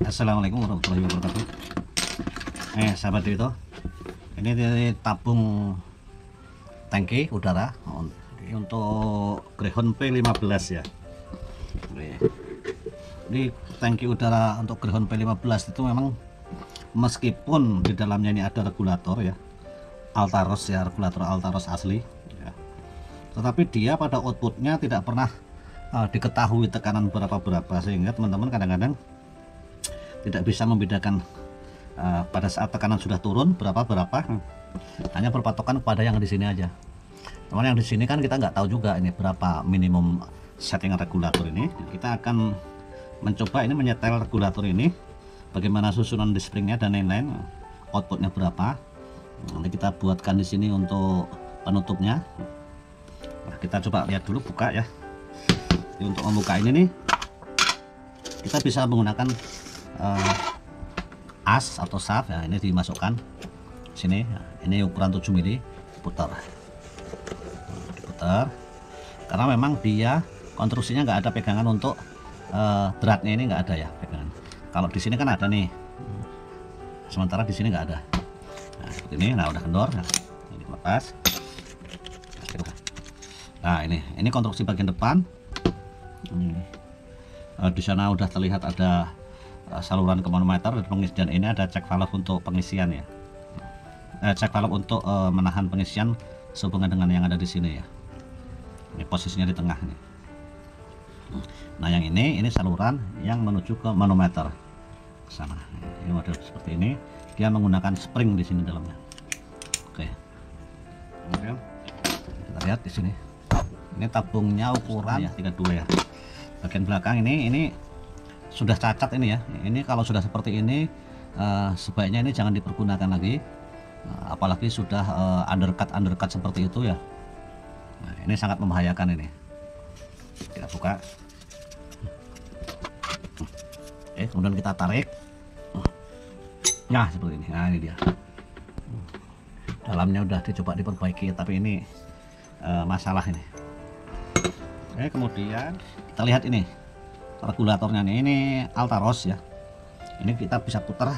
Assalamualaikum warahmatullahi wabarakatuh. Sahabat itu, ini dari tabung tangki udara untuk Greyhound P15 ya. Ini tangki udara untuk Greyhound P15 itu memang meskipun di dalamnya ini ada regulator ya, Altaros ya, regulator Altaros asli ya, tetapi dia pada outputnya tidak pernah diketahui tekanan berapa sehingga teman-teman kadang-kadang tidak bisa membedakan pada saat tekanan sudah turun berapa, hanya berpatokan pada yang di sini aja. Teman yang di sini kan kita nggak tahu juga ini berapa minimum setting regulator ini. Kita akan mencoba ini menyetel regulator ini, bagaimana susunan di springnya dan lain-lain, outputnya berapa. Nanti kita buatkan di sini untuk penutupnya. Nah, kita coba lihat dulu, buka ya. Jadi untuk membuka ini nih, kita bisa menggunakan as atau shaft ya. Ini dimasukkan sini ya. Ini ukuran 7 mili, diputar karena memang dia konstruksinya nggak ada pegangan untuk dratnya, ini nggak ada ya pegangan. Kalau di sini kan ada nih, sementara di sini nggak ada. Nah seperti ini. Nah udah kendor ya. Ini lepas. Nah ini konstruksi bagian depan. Di sana udah terlihat ada saluran ke manometer dan ini ada cek valve untuk pengisian ya, cek valve untuk menahan pengisian sehubungan dengan yang ada di sini ya. Ini posisinya di tengah nih. Nah yang ini saluran yang menuju ke manometer ke sana. Ini model seperti ini, dia menggunakan spring di sini dalamnya. Oke, kemudian kita lihat di sini, ini tabungnya ukuran ya 32 ya. Bagian belakang ini sudah cacat ini ya. Ini kalau sudah seperti ini sebaiknya ini jangan dipergunakan lagi, apalagi sudah undercut seperti itu ya. Nah, ini sangat membahayakan ini. Kita buka. Kemudian kita tarik. Nah seperti ini. Nah ini dia. Dalamnya udah dicoba diperbaiki, tapi ini masalah ini. Kemudian kita lihat ini regulatornya nih, ini Altaros ya. Ini kita bisa putar,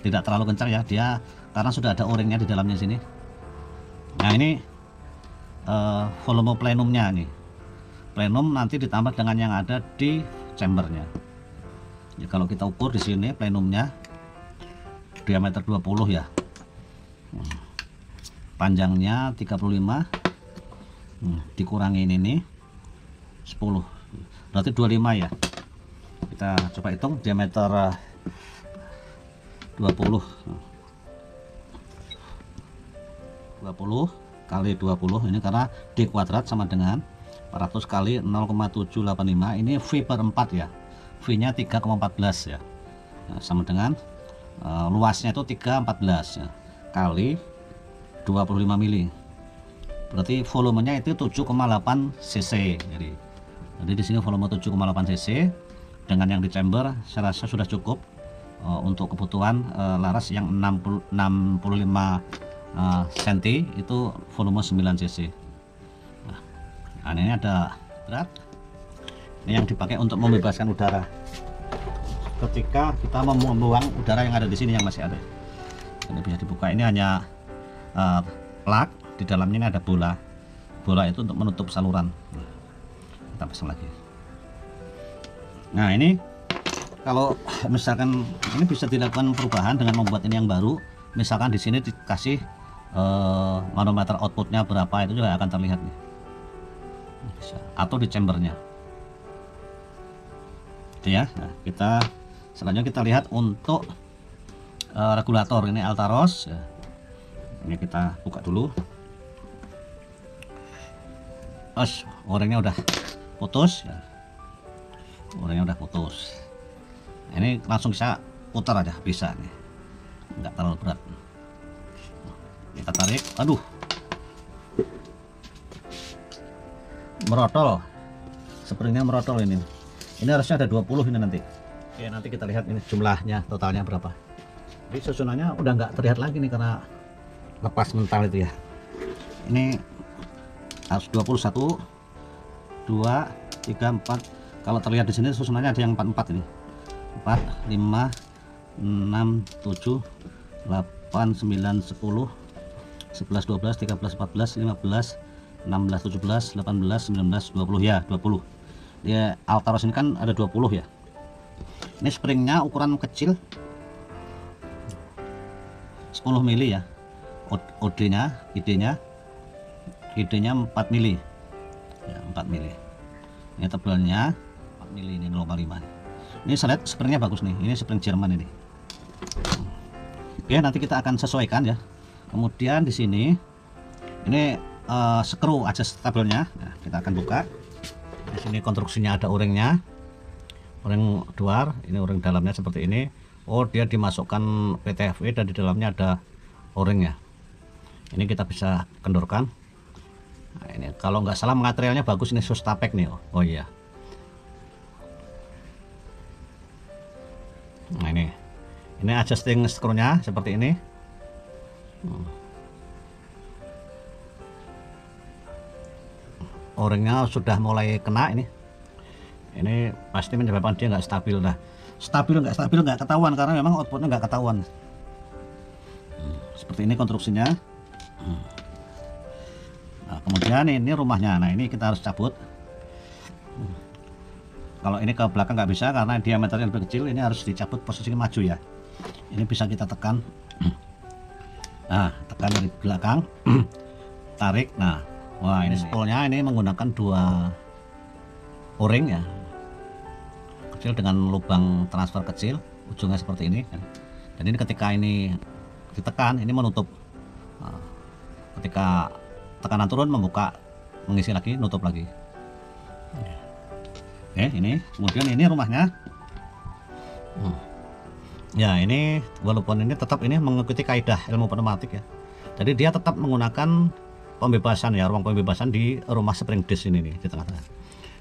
tidak terlalu kencang ya dia, karena sudah ada o-ringnya di dalamnya sini. Nah ini volume plenumnya nih, plenum nanti ditambah dengan yang ada di chambernya ya. Kalau kita ukur di sini plenumnya diameter 20 ya, panjangnya 35, dikurangin ini 10 berarti 25 ya. Kita coba hitung diameter 20 kali 20 ini, karena D kuadrat sama dengan 400 kali 0,785, ini V per 4 ya, V nya 3,14 ya. Nah, sama dengan luasnya itu 314 ya, kali 25 mili, berarti volumenya itu 7,8 cc. Jadi di sini volume 7,8 cc dengan yang di chamber saya rasa sudah cukup untuk kebutuhan laras yang 65 cm itu volume 9 cc. Nah ini ada berat, ini yang dipakai untuk membebaskan udara ketika kita membuang udara yang ada di sini yang masih ada. Ini bisa dibuka, ini hanya plug, di dalamnya ini ada bola itu untuk menutup saluran. Kita pasang lagi. Nah ini kalau misalkan ini bisa dilakukan perubahan dengan membuat ini yang baru. Misalkan di sini dikasih manometer outputnya berapa, itu juga akan terlihat nih. Bisa. Atau di chambernya itu ya. Nah, selanjutnya kita lihat untuk regulator ini Altaros ya. Ini kita buka dulu. O-ringnya udah putus ya. O-ringnya udah putus. Ini langsung bisa putar aja, bisa nih, nggak terlalu berat. Kita tarik, aduh, merotol, springnya merotol ini harusnya ada 20 ini nanti. Oke, nanti kita lihat ini jumlahnya totalnya berapa. Jadi susunannya udah nggak terlihat lagi nih karena lepas mental itu ya. Ini harus 21, 2, 3, 4, Kalau terlihat di sini susunannya ada yang 44 ini. 4, 5, 6, 7, 8, 9, 10, 11, 12, 13, 14, 15, 16, 17, 18, 19, 20 ya, 20. Ya, Altaros ini kan ada 20 ya. Ini springnya ukuran kecil 10 mili ya. OD-nya, ID-nya 4 mili. Ya, 4 mili. Ini tebalnya 4 mili, ini 0,5. Ini saya lihat springnya bagus nih. Ini spring Jerman ini. Oke, nanti kita akan sesuaikan ya. Kemudian di sini ini skru adjustable-nya. Nah, kita akan buka. Di sini konstruksinya ada o-ringnya, o-ring duar. Ini o-ring dalamnya seperti ini. Oh, dia dimasukkan PTFE dan di dalamnya ada o-ringnya. Ini kita bisa kendorkan. Nah, ini kalau nggak salah materialnya bagus, ini Sustapek nih. Oh iya. Nah, ini adjusting skrunya seperti ini. O-ringnya sudah mulai kena ini pasti menyebabkan dia nggak stabil. Nah, stabil nggak ketahuan karena memang outputnya nggak ketahuan. Seperti ini konstruksinya. Nah, kemudian ini rumahnya. Nah, ini kita harus cabut. Kalau ini ke belakang nggak bisa karena diameternya lebih kecil. Ini harus dicabut, posisinya maju ya. Ini bisa kita tekan. Nah, tekan dari belakang, tarik. Nah, wah, ini spoolnya ini menggunakan 2 o-ring ya, kecil dengan lubang transfer kecil, ujungnya seperti ini. Dan ini ketika ini ditekan, ini menutup. Nah, ketika tekanan turun, membuka, mengisi lagi, nutup lagi. Oke, ini kemudian ini rumahnya. Ya, ini walaupun ini tetap ini mengikuti kaidah ilmu pneumatik ya. Jadi dia tetap menggunakan pembebasan ya, ruang pembebasan di rumah spring disc ini nih di tengah-tengah.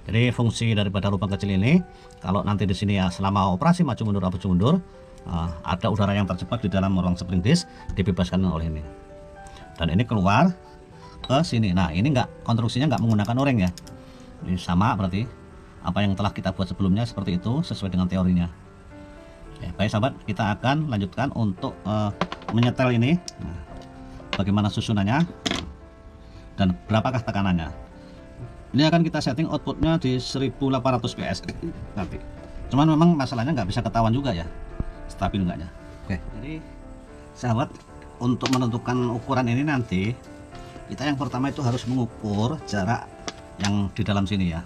Jadi fungsi daripada lubang kecil ini, kalau nanti di sini ya selama operasi maju mundur ada udara yang terjebak di dalam ruang spring disc dibebaskan oleh ini. Dan ini keluar ke sini. Nah, ini konstruksinya nggak menggunakan o-ring ya. Ini sama berarti apa yang telah kita buat sebelumnya seperti itu sesuai dengan teorinya. Ya, baik sahabat, kita akan lanjutkan untuk menyetel ini. Nah, bagaimana susunannya dan berapakah tekanannya. Ini akan kita setting outputnya di 1800 PS nanti. Cuman memang masalahnya nggak bisa ketahuan juga ya, stabil enggaknya. Oke, jadi sahabat, untuk menentukan ukuran ini nanti kita yang pertama itu harus mengukur jarak yang di dalam sini ya.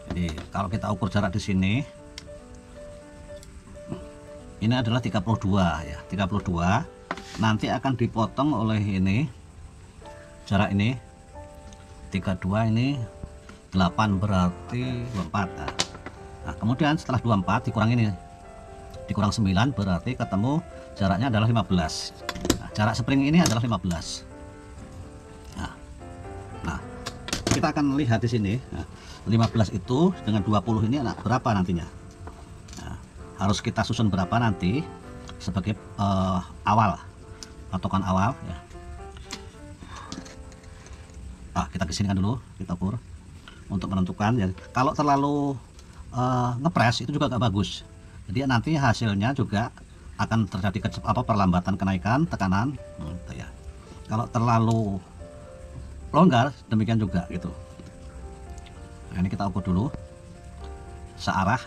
Jadi kalau kita ukur jarak di sini, ini adalah 32 ya, 32. Nanti akan dipotong oleh ini jarak ini 32, ini 8 berarti 24. Nah, kemudian setelah 24 dikurang ini, dikurang 9 berarti ketemu jaraknya adalah 15. Nah, jarak spring ini adalah 15. Nah, kita akan lihat di sini. Nah, 15 itu dengan 20 ini berapa nantinya. Nah, harus kita susun berapa nanti sebagai awal, patokan awal ya. Kita kesinikan dulu, kita ukur untuk menentukan ya. Kalau terlalu ngepres itu juga nggak bagus. Jadi nanti hasilnya juga akan terjadi perlambatan kenaikan tekanan gitu ya. Kalau terlalu longgar demikian juga gitu. Nah, ini kita ukur dulu searah.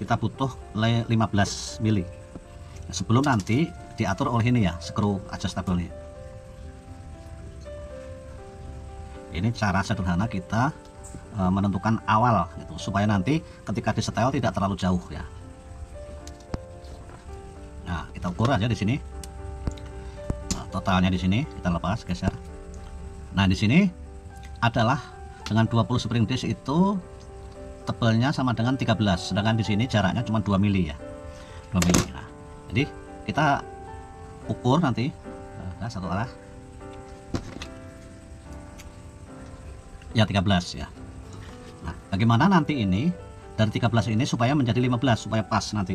Kita butuh 15 mili sebelum nanti diatur oleh ini ya, skru adjustable ini. Ini cara sederhana kita menentukan awal gitu, supaya nanti ketika disetel tidak terlalu jauh ya. Nah, kita ukur aja di sini. Nah, totalnya di sini kita lepas, geser. Nah, di sini adalah dengan 20 spring disc itu tebalnya sama dengan 13, sedangkan di sini jaraknya cuma 2 mili ya. 2 mili. Nah, jadi kita ukur nanti satu arah ya 13 ya. Nah, bagaimana nanti ini dari 13 ini supaya menjadi 15 supaya pas nanti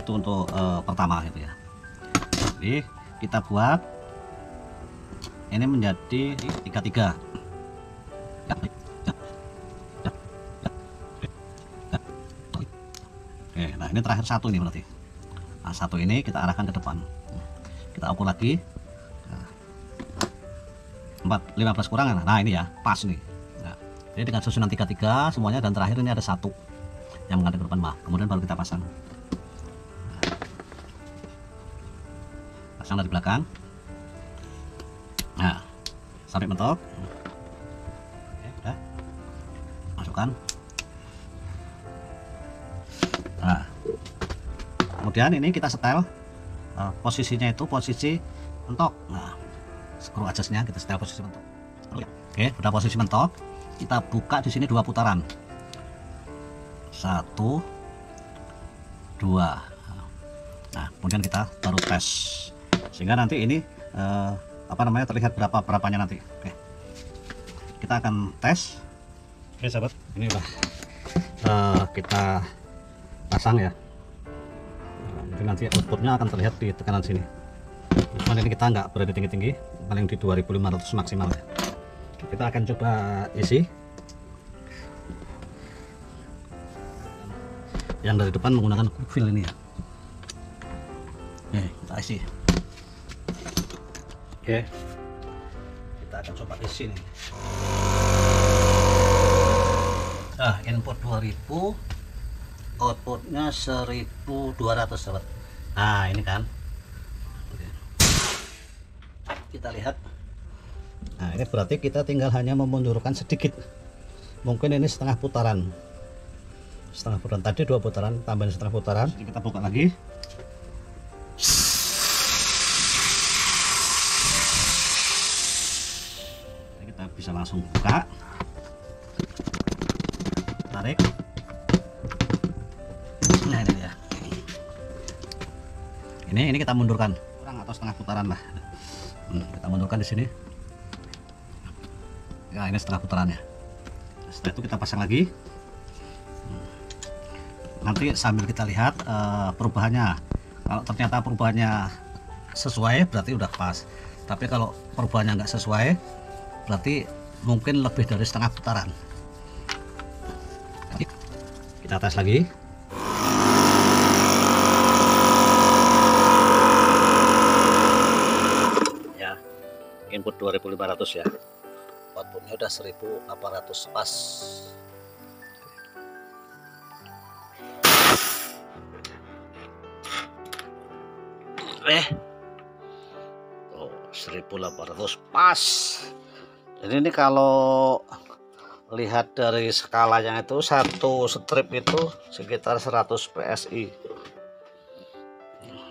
itu untuk pertama gitu ya. Jadi kita buat ini menjadi 33. Oke, nah ini terakhir satu nih berarti. Nah, satu ini kita arahkan ke depan. Kita ukur lagi. 15 kurang. Nah ini ya pas nih. Nah, jadi dengan susunan 33 semuanya, dan terakhir ini ada satu yang menghadap ke depan. Kemudian baru kita pasang. Pasang dari belakang. Nah, sampai mentok. Oke, udah. Masukkan. Nah, kemudian ini kita setel posisinya itu posisi mentok. Nah, screw adjustnya kita setel posisi mentok. Oke, udah posisi mentok. Kita buka di sini 2 putaran. 1, 2. Nah, kemudian kita baru tes sehingga nanti ini terlihat berapanya nanti. Oke, kita akan tes. Oke sahabat, ini udah kita pasang ya. Jadi nanti outputnya akan terlihat di tekanan sini. Cuman ini kita nggak berada tinggi-tinggi, paling di 2500 maksimal ya. Kita akan coba isi. Yang dari depan menggunakan quick fill ini ya. Oke, kita isi. Oke, kita akan coba isi nih. Nah, input 2000, outputnya 1200 sahabat. Nah ini kan, kita lihat. Nah ini berarti kita tinggal hanya memundurkan sedikit, mungkin ini setengah putaran. Tadi 2 putaran, tambahin setengah putaran. Jadi kita buka lagi. Kita bisa langsung buka, tarik. Nah ini ya. Ini kita mundurkan kurang atau setengah putaran lah. Kita mundurkan di sini. Ya ini setengah putarannya. Setelah itu kita pasang lagi. Nanti sambil kita lihat perubahannya. Kalau ternyata perubahannya sesuai berarti udah pas. Tapi kalau perubahannya nggak sesuai berarti mungkin lebih dari setengah putaran. Kita tes lagi. Ya, input 2500 ya. Outputnya udah 1800 pas. Tuh 1800 pas. Jadi ini kalau lihat dari skalanya itu satu strip itu sekitar 100 PSI.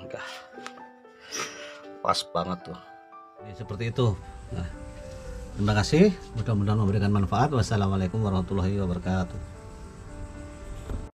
Enggak. Pas banget tuh. Ini seperti itu. Nah, terima kasih, mudah-mudahan memberikan manfaat. Wassalamualaikum warahmatullahi wabarakatuh.